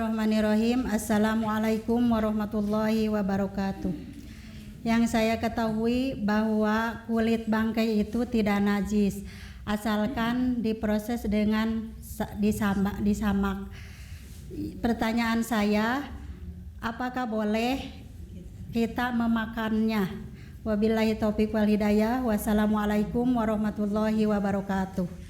Bismillahirrahmanirrahim. Assalamualaikum warahmatullahi wabarakatuh. Yang saya ketahui bahwa kulit bangkai itu tidak najis asalkan diproses dengan disamak. Pertanyaan saya, apakah boleh kita memakannya? Wabillahi taufiq wal hidayah. Wassalamualaikum warahmatullahi wabarakatuh.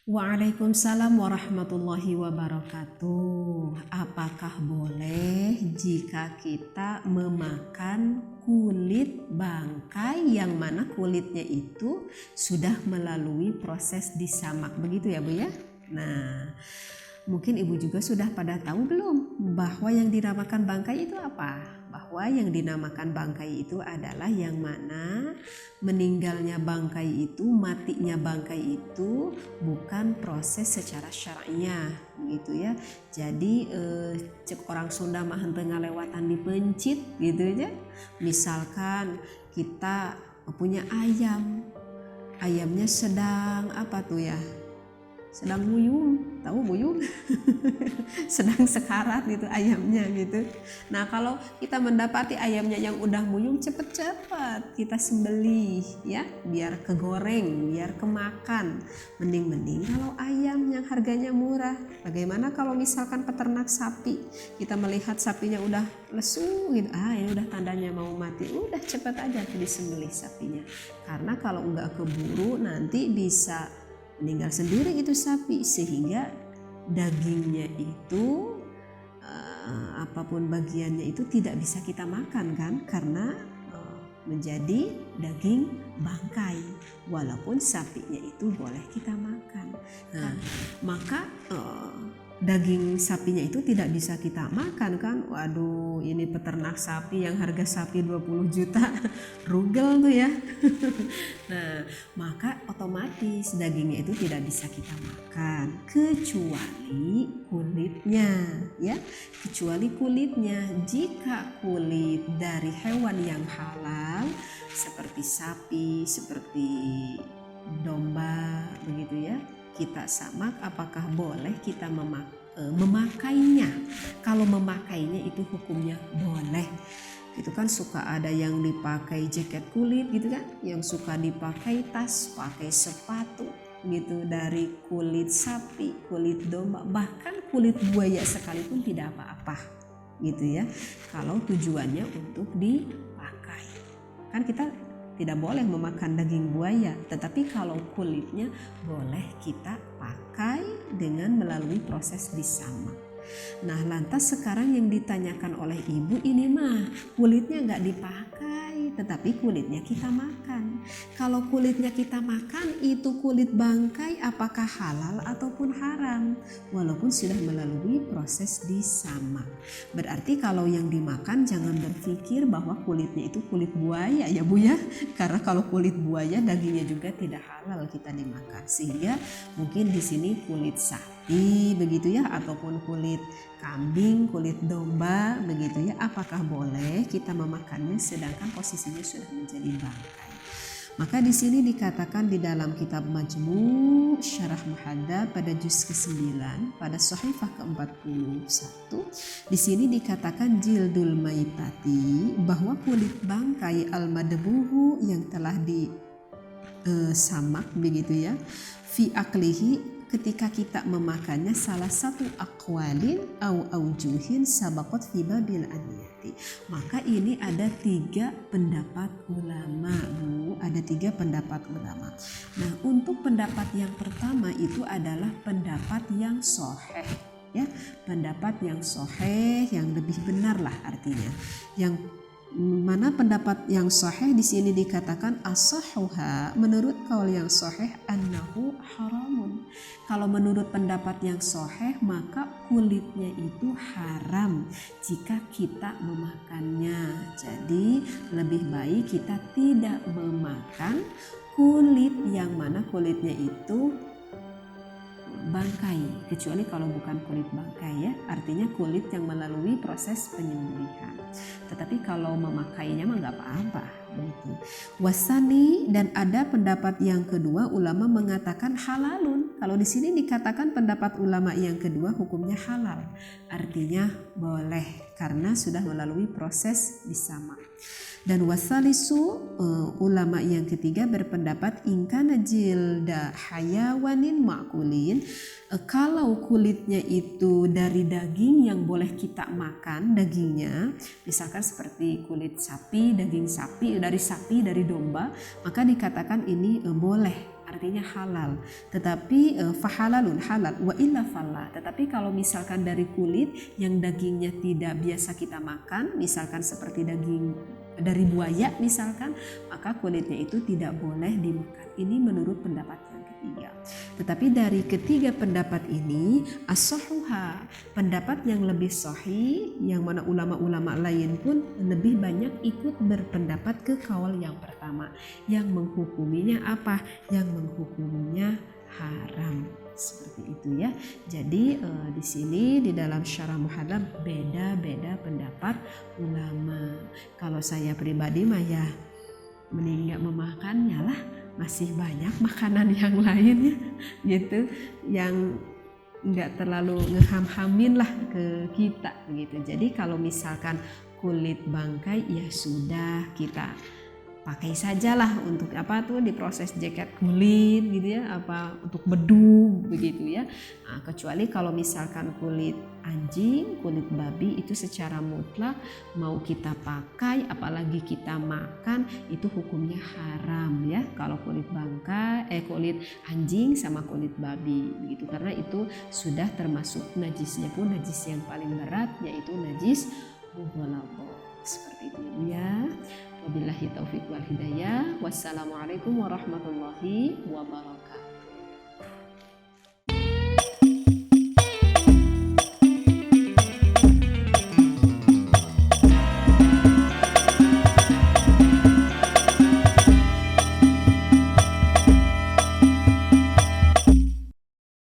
Waalaikumsalam warahmatullahi wabarakatuh. Apakah boleh jika kita memakan kulit bangkai yang mana kulitnya itu sudah melalui proses disamak, begitu ya Bu ya? Nah, mungkin Ibu juga sudah pada tahu belum bahwa yang dinamakan bangkai itu apa? Bahwa yang dinamakan bangkai itu adalah yang mana meninggalnya bangkai itu, matinya bangkai itu bukan proses secara syar'iyah, gitu ya. Jadi cek orang Sunda mah henteu ngalewatan dipencit gitu aja. Misalkan kita punya ayamnya sedang apa tuh ya? Sedang buyung, tahu buyung? Sedang sekarat gitu ayamnya gitu. Nah, kalau kita mendapati ayamnya yang udah buyung, cepet-cepet kita sembelih ya, biar kegoreng, biar kemakan. Mending kalau ayam yang harganya murah. Bagaimana kalau misalkan peternak sapi, kita melihat sapinya udah lesu gitu, ini udah tandanya mau mati, udah cepet aja disembelih sapinya. Karena kalau enggak keburu nanti bisa meninggal sendiri itu sapi, sehingga dagingnya itu apapun bagiannya itu tidak bisa kita makan kan, karena menjadi daging bangkai, walaupun sapinya itu boleh kita makan. Nah, maka daging sapinya itu tidak bisa kita makan kan. Waduh, ini peternak sapi yang harga sapi 20 juta rugel tuh ya. Nah, maka otomatis dagingnya itu tidak bisa kita makan kecuali kulitnya ya. Kecuali kulitnya. Jika kulit dari hewan yang halal seperti sapi, seperti domba begitu ya, kita samak, apakah boleh kita memakainya? Kalau memakainya itu hukumnya boleh. Itu kan suka ada yang dipakai jaket kulit gitu kan, yang suka dipakai tas, pakai sepatu gitu dari kulit sapi, kulit domba, bahkan kulit buaya sekalipun tidak apa-apa gitu ya. Kalau tujuannya untuk dipakai. Kan kita tidak boleh memakan daging buaya, tetapi kalau kulitnya boleh kita pakai dengan melalui proses disamak. Nah, lantas sekarang yang ditanyakan oleh ibu ini mah kulitnya nggak dipakai, tetapi kulitnya kita makan. Kalau kulitnya kita makan, itu kulit bangkai apakah halal ataupun haram? Walaupun sudah melalui proses disamak. Berarti kalau yang dimakan jangan berpikir bahwa kulitnya itu kulit buaya ya Bu ya. Karena kalau kulit buaya dagingnya juga tidak halal kita dimakan. Sehingga mungkin di sini kulit sapi begitu ya, ataupun kulit kambing, kulit domba begitu ya, apakah boleh kita memakannya sedangkan posisinya sudah menjadi bangkai? Maka di sini dikatakan di dalam kitab Majmu' Syarah Muhadzab pada juz ke-9 pada sahifah ke-41, di sini dikatakan jildul maitati, bahwa kulit bangkai al-madbuhu yang telah disamak begitu ya, fi aklihi, ketika kita memakannya salah satu aqwalin au aujuhin sabaqat fi babil aniyati. Maka ini ada 3 pendapat ulama Bu, ada 3 pendapat ulama. Nah, untuk pendapat yang pertama itu adalah pendapat yang sahih ya, pendapat yang sahih, yang lebih benar lah artinya. Yang mana pendapat yang sahih di sini dikatakan as-sahhuha, menurut kaul yang sahih annahu haramun. Kalau menurut pendapat yang sahih maka kulitnya itu haram jika kita memakannya. Jadi lebih baik kita tidak memakan kulit yang mana kulitnya itu bangkai, kecuali kalau bukan kulit bangkai ya, artinya kulit yang melalui proses penyembelihan. Tetapi kalau memakainya mah nggak apa-apa begitu. Wasani, dan ada pendapat yang kedua, ulama mengatakan halalun. Kalau di sini dikatakan pendapat ulama yang kedua hukumnya halal, artinya boleh karena sudah melalui proses disama. Dan wasalisu ulama yang ketiga berpendapat ingkana jilda hayawanin makulin, kalau kulitnya itu dari daging yang boleh kita makan dagingnya, misalkan seperti kulit sapi, daging sapi, dari domba, maka dikatakan ini boleh, artinya halal. Tetapi fahalalun halal wa illa falla. Tetapi kalau misalkan dari kulit yang dagingnya tidak biasa kita makan, misalkan seperti daging dari buaya misalkan, maka kulitnya itu tidak boleh dimakan. Ini menurut pendapat yang ketiga. Tetapi dari ketiga pendapat ini as-sahhuha, pendapat yang lebih sahih, yang mana ulama-ulama lain pun lebih banyak ikut berpendapat ke kaul yang pertama, yang menghukuminya apa? Yang menghukuminya haram. Seperti itu ya. Jadi di sini di dalam syarah muhadzab beda-beda pendapat ulama. Kalau saya pribadi mah ya mending nggak memakannya lah, masih banyak makanan yang lainnya gitu yang nggak terlalu ngeham-hamin lah ke kita gitu. Jadi kalau misalkan kulit bangkai ya sudah kita pakai sajalah untuk apa tuh diproses jaket kulit gitu ya, apa untuk bedug begitu ya. Nah, kecuali kalau misalkan kulit anjing, kulit babi itu secara mutlak mau kita pakai apalagi kita makan itu hukumnya haram ya. Kalau kulit bangkai, kulit anjing sama kulit babi begitu, karena itu sudah termasuk najisnya pun najis yang paling berat yaitu najis mughalladhah. Seperti itu ya. Wabillahi taufiq wal hidayah. Wassalamualaikum warahmatullahi wabarakatuh.